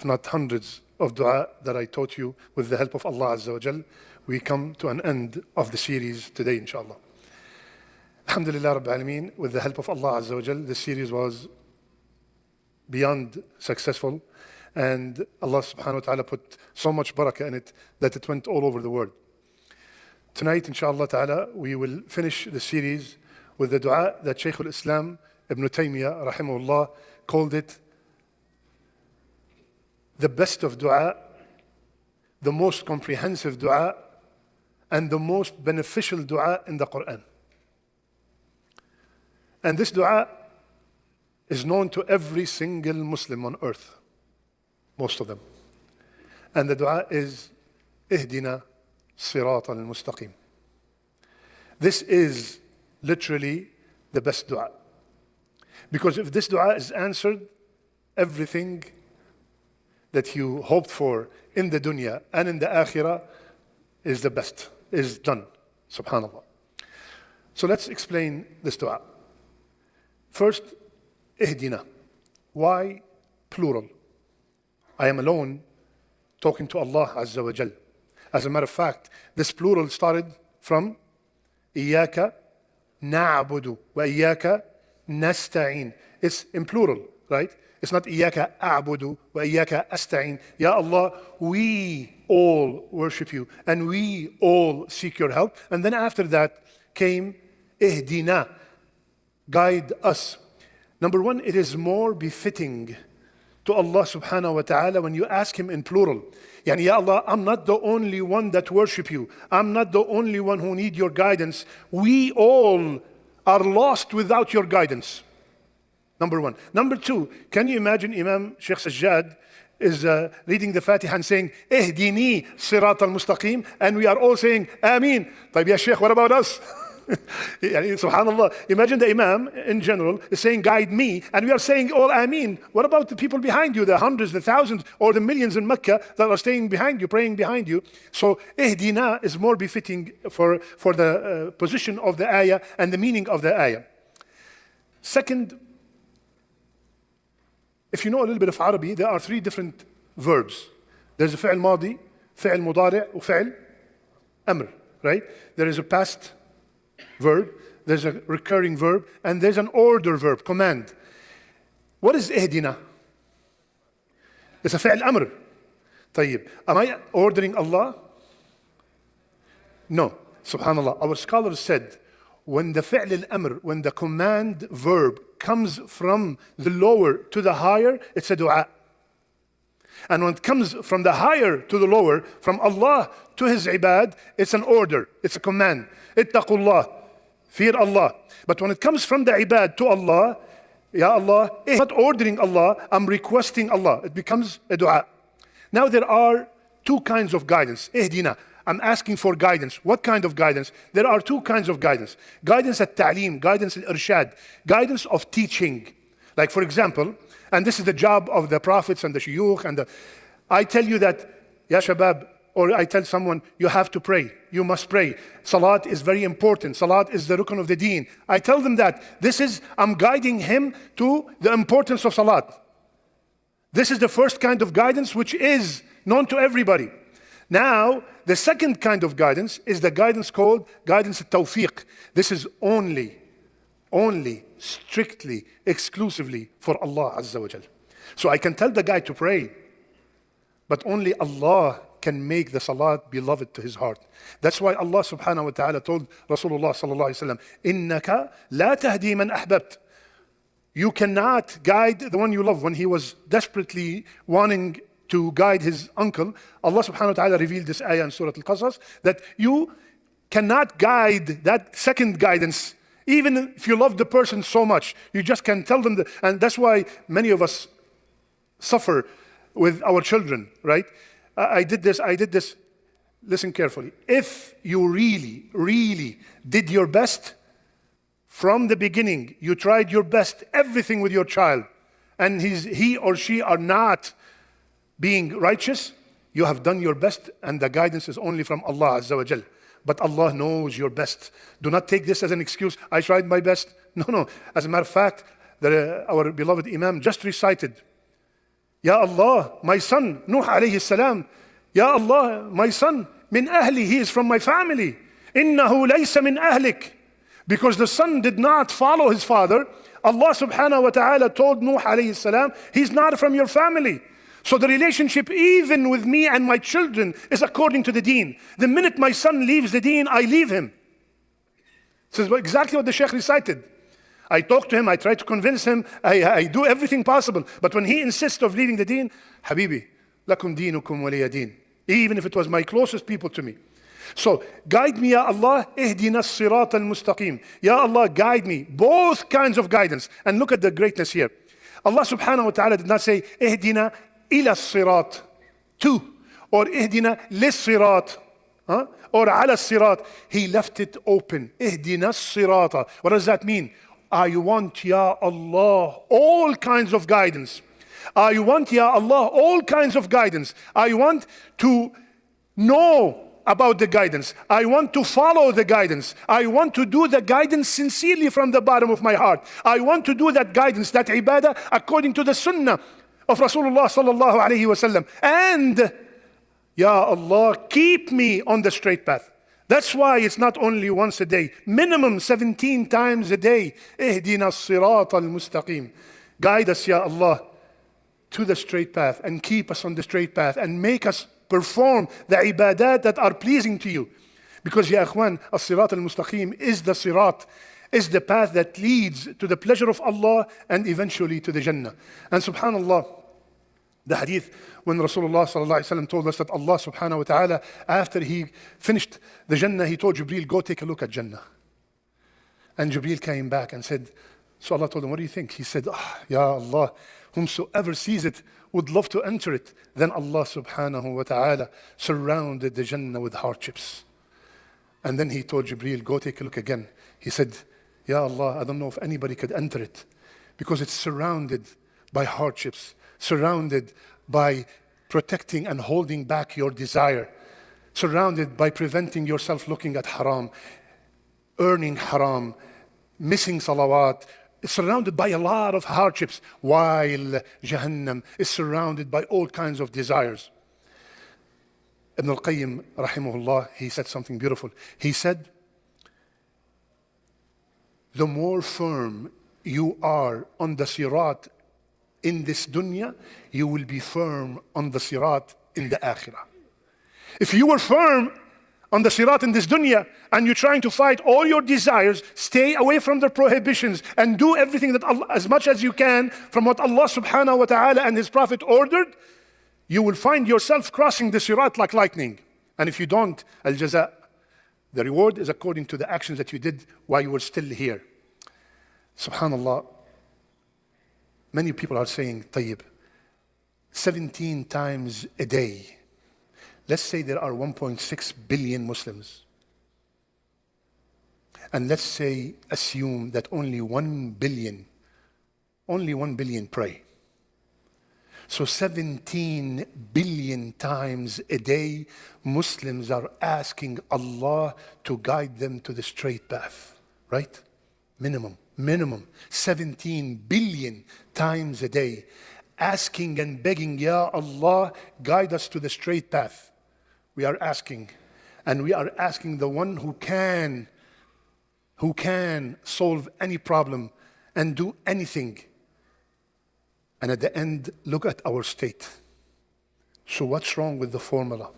if not hundreds of dua that I taught you with the help of Allah Azza wa Jal, we come to an end of the series today, inshallah. Alhamdulillah Rabbil Alameen, with the help of Allah Azza wa Jal, this series was beyond successful, and Allah subhanahu wa ta'ala put so much barakah in it that it went all over the world. Tonight, inshallah ta'ala, we will finish the series with the dua that Shaykh al-Islam Ibn Taymiyyah rahimahullah called it the best of dua, the most comprehensive dua, and the most beneficial dua in the Quran. And this dua is known to every single Muslim on earth, most of them. And the dua is Ihdina Sirat al-Mustaqim. This is literally the best dua. Because if this dua is answered, everything that you hoped for in the dunya and in the akhirah is the best, is done. Subhanallah. So let's explain this dua. First, Ihdina. Why plural? I am alone talking to Allah Azza wa Jal. As a matter of fact, this plural started from Iyaka na'budu wa Iyaka nasta'in. It's in plural, right? It's not Iyaka a'budu wa Iyaka asta'in. Ya Allah, we all worship you and we all seek your help. And then after that came Ihdina, guide us. Number one, it is more befitting to Allah subhanahu wa ta'ala when you ask him in plural. Yani, Ya Allah, I'm not the only one that worship you. I'm not the only one who need your guidance. We all are lost without your guidance. Number one. Number two, can you imagine Imam Sheikh Sajjad is reading the Fatiha and saying, Ihdini Sirat al-Mustaqim, and we are all saying, Ameen. طيب ya Sheikh, what about us? Subhanallah, imagine the Imam in general is saying, guide me, and we are saying all Ameen. What about the people behind you, the hundreds, the thousands, or the millions in Mecca that are staying behind you, praying behind you? So, Ihdina is more befitting for the position of the ayah and the meaning of the ayah. Second, if you know a little bit of Arabic, there are three different verbs. There's a fi'l madi, fi'l mudari', and fi'l amr, right? There is a past verb, there's a recurring verb, and there's an order verb, command. What is ihdina? It's a fi'l amr. طيب, am I ordering Allah? No. Subhanallah. Our scholars said, when the fi'l al-amr, when the command verb comes from the lower to the higher, it's a dua. And when it comes from the higher to the lower, from Allah to His ibad, it's an order, it's a command. Ittaqullah, fear Allah. But when it comes from the ibad to Allah, Ya Allah, I'm not ordering Allah, I'm requesting Allah. It becomes a dua. Now there are two kinds of guidance. Ihdina, I'm asking for guidance. What kind of guidance? There are two kinds of guidance. Guidance at ta'lim, guidance at irshad, guidance of teaching. Like for example, and this is the job of the prophets and the shuyukh, and I tell you that, ya shabab, or I tell someone, you have to pray, you must pray. Salat is very important. Salat is the rukn of the deen. I tell them that. I'm guiding him to the importance of salat. This is the first kind of guidance which is known to everybody. Now, the second kind of guidance is the guidance called guidance at-tawfiq. This is only, strictly, exclusively for Allah Azza wa Jal. So I can tell the guy to pray, but only Allah can make the salat beloved to his heart. That's why Allah subhanahu wa ta'ala told Rasulullah sallallahu alayhi wa sallam, إِنَّكَ لَا تَهْدِي مَنْ أَحْبَبْتَ. You cannot guide the one you love. When he was desperately wanting to guide his uncle, Allah subhanahu wa ta'ala revealed this ayah in Surah Al-Qasas, that you cannot guide that second guidance. Even if you love the person so much, you just can tell them and that's why many of us suffer with our children, right? I did this. Listen carefully. If you really did your best from the beginning, you tried your best, everything with your child, and he or she are not being righteous, you have done your best, and the guidance is only from Allah Azza wa Jal. But Allah knows your best. Do not take this as an excuse. I tried my best. No. As a matter of fact, our beloved Imam just recited Ya Allah, my son, Nuh alayhi salam. Ya Allah, my son, min ahli, he is from my family. Innahu laysa min ahlik. Because the son did not follow his father, Allah subhanahu wa ta'ala told Nuh alayhi salam, he's not from your family. So the relationship even with me and my children is according to the deen. The minute my son leaves the deen, I leave him. This is exactly what the Shaykh recited. I talk to him, I try to convince him, I do everything possible. But when he insists of leaving the deen, Habibi, lakum deenukum waliya deen. Even if it was my closest people to me. So, guide me, Ya Allah, ihdina as-sirat al-mustaqim. Ya Allah, guide me. Both kinds of guidance. And look at the greatness here. Allah subhanahu wa ta'ala did not say, ihdina ila as-sirat, to, or ihdina lis-sirat, or ala as-sirat. He left it open. Ihdina as-sirata. What does that mean? I want, Ya Allah, all kinds of guidance. I want, Ya Allah, all kinds of guidance. I want to know about the guidance. I want to follow the guidance. I want to do the guidance sincerely from the bottom of my heart. I want to do that guidance, that ibadah, according to the sunnah of Rasulullah sallallahu alayhi wa sallam. And, Ya Allah, keep me on the straight path. That's why it's not only once a day, minimum 17 times a day. Ihdina as-sirat al-mustaqim. Guide us, Ya Allah, to the straight path and keep us on the straight path and make us perform the ibadat that are pleasing to you. Because, Ya Akhwan, as-sirat al-mustaqim is the sirat, is the path that leads to the pleasure of Allah and eventually to the Jannah. And subhanallah, the hadith when Rasulullah sallallahu alaihi wasallam told us that Allah subhanahu wa ta'ala, after he finished the Jannah, he told Jibreel, go take a look at Jannah. And Jibreel came back and said, so Allah told him, what do you think? He said, Ya Allah, whomsoever sees it would love to enter it. Then Allah subhanahu wa ta'ala surrounded the Jannah with hardships. And then he told Jibreel, go take a look again. He said, Ya Allah, I don't know if anybody could enter it because it's surrounded by hardships, surrounded by protecting and holding back your desire, surrounded by preventing yourself looking at haram, earning haram, missing salawat. It's surrounded by a lot of hardships, while Jahannam is surrounded by all kinds of desires. Ibn al-Qayyim, rahimahullah, he said something beautiful. He said, the more firm you are on the sirat in this dunya, you will be firm on the sirat in the akhirah. If you were firm on the sirat in this dunya and you're trying to fight all your desires, stay away from the prohibitions and do everything that Allah, as much as you can from what Allah subhanahu wa ta'ala and His Prophet ordered, you will find yourself crossing the sirat like lightning. And if you don't, al-jaza, the reward is according to the actions that you did while you were still here. Subhanallah, many people are saying, Tayyib, 17 times a day. Let's say there are 1.6 billion Muslims. And let's say, assume that only 1 billion pray. So 17 billion times a day, Muslims are asking Allah to guide them to the straight path, right? Minimum. 17 billion times a day, asking and begging, Ya Allah, guide us to the straight path. We are asking, and we are asking the one who can solve any problem and do anything. And at the end, look at our state. So what's wrong with the formula?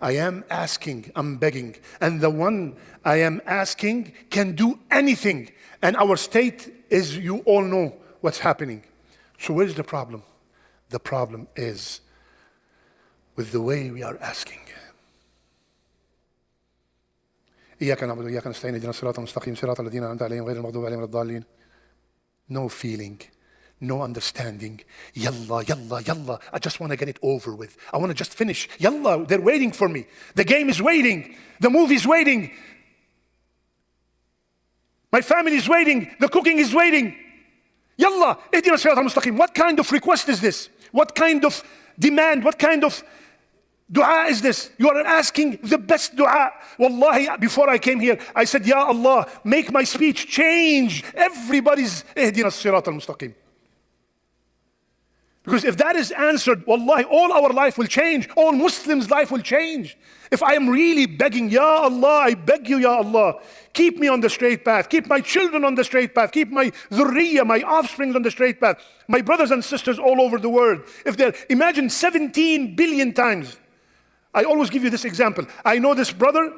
I am asking, I'm begging, and the one I am asking can do anything. And our state is, you all know what's happening. So where's the problem? The problem is with the way we are asking. إياك نعبد وإياك نستعين اهدنا الصراط المستقيم صراط الذين أنعمت عليهم غير المغضوب عليهم ولا الضالين. No feeling, no understanding. Yalla, yalla, yalla. I just want to get it over with. I want to just finish. Yalla, they're waiting for me. The game is waiting. The movie is waiting. My family is waiting. The cooking is waiting. Yalla, ihdina as-sirat al-mustaqim. What kind of request is this? What kind of demand? What kind of dua is this? You are asking the best dua. Wallahi, before I came here, I said, Ya Allah, make my speech change everybody's ihdina as-sirat al-mustaqim. Because if that is answered, wallahi, all our life will change. All Muslims' life will change. If I am really begging, Ya Allah, I beg you, Ya Allah, keep me on the straight path. Keep my children on the straight path. Keep my dhurriyyah, my offspring on the straight path. My brothers and sisters all over the world. If they're, imagine 17 billion times. I always give you this example. I know this brother,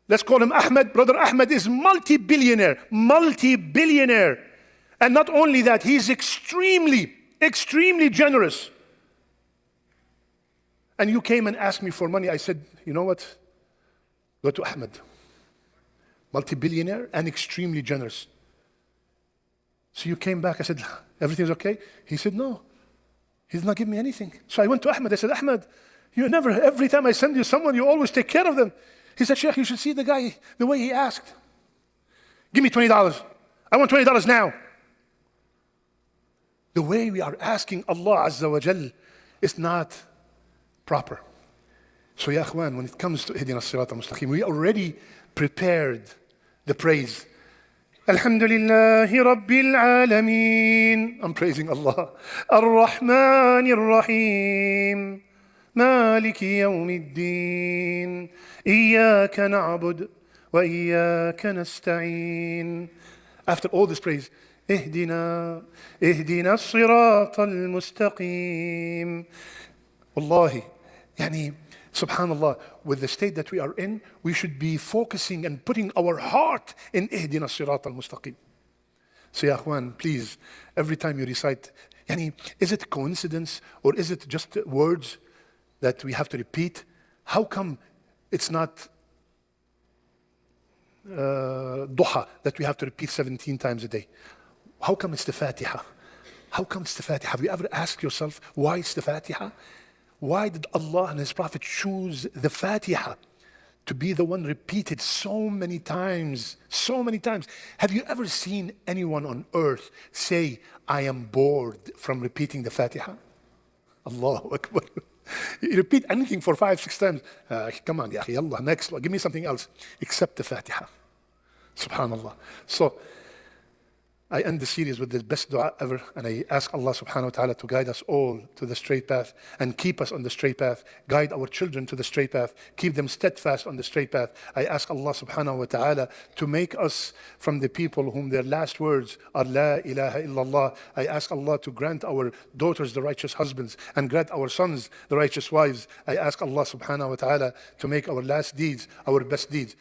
let's call him Ahmed. Brother Ahmed is multi-billionaire. And not only that, he's extremely generous. And you came and asked me for money. I said, you know what? Go to Ahmed. Multi-billionaire and extremely generous. So you came back. I said, everything's okay? He said, no. He's not giving me anything. So I went to Ahmed. I said, Ahmed, you never, every time I send you someone, you always take care of them. He said, Sheikh, you should see the guy, the way he asked. Give me $20. I want $20 now. The way we are asking Allah Azza wa Jal is not proper. So, ya akhwan, when it comes to Ihdina as-Sirat al-Mustaqim, we already prepared the praise. Alhamdulillahi Rabbil Alameen. I'm praising Allah. Ar-Rahman Ar-Rahim. Maliki Yawmiddin. Iyaka na'bud wa iyaka nasta'een. After all this praise, اهدنا الصراط المستقيم. Wallahi, yani, subhanallah, with the state that we are in, we should be focusing and putting our heart in اهدنا الصراط المستقيم. So ya akhwan, please, every time you recite, yani, is it coincidence or is it just words that we have to repeat? How come it's not duha that we have to repeat 17 times a day? How come it's the Fatiha? How come it's the Fatiha? Have you ever asked yourself why it's the Fatiha? Why did Allah and His Prophet choose the Fatiha to be the one repeated so many times? So many times. Have you ever seen anyone on earth say, I am bored from repeating the Fatiha? Allahu Akbar. You repeat anything for 5-6 times. Come on, ya akhi, yallah, next one. Give me something else except the Fatiha. Subhanallah. So, I end the series with the best dua ever, and I ask Allah subhanahu wa ta'ala to guide us all to the straight path and keep us on the straight path, guide our children to the straight path, keep them steadfast on the straight path. I ask Allah subhanahu wa ta'ala to make us from the people whom their last words are La ilaha illallah. I ask Allah to grant our daughters the righteous husbands and grant our sons the righteous wives. I ask Allah subhanahu wa ta'ala to make our last deeds our best deeds.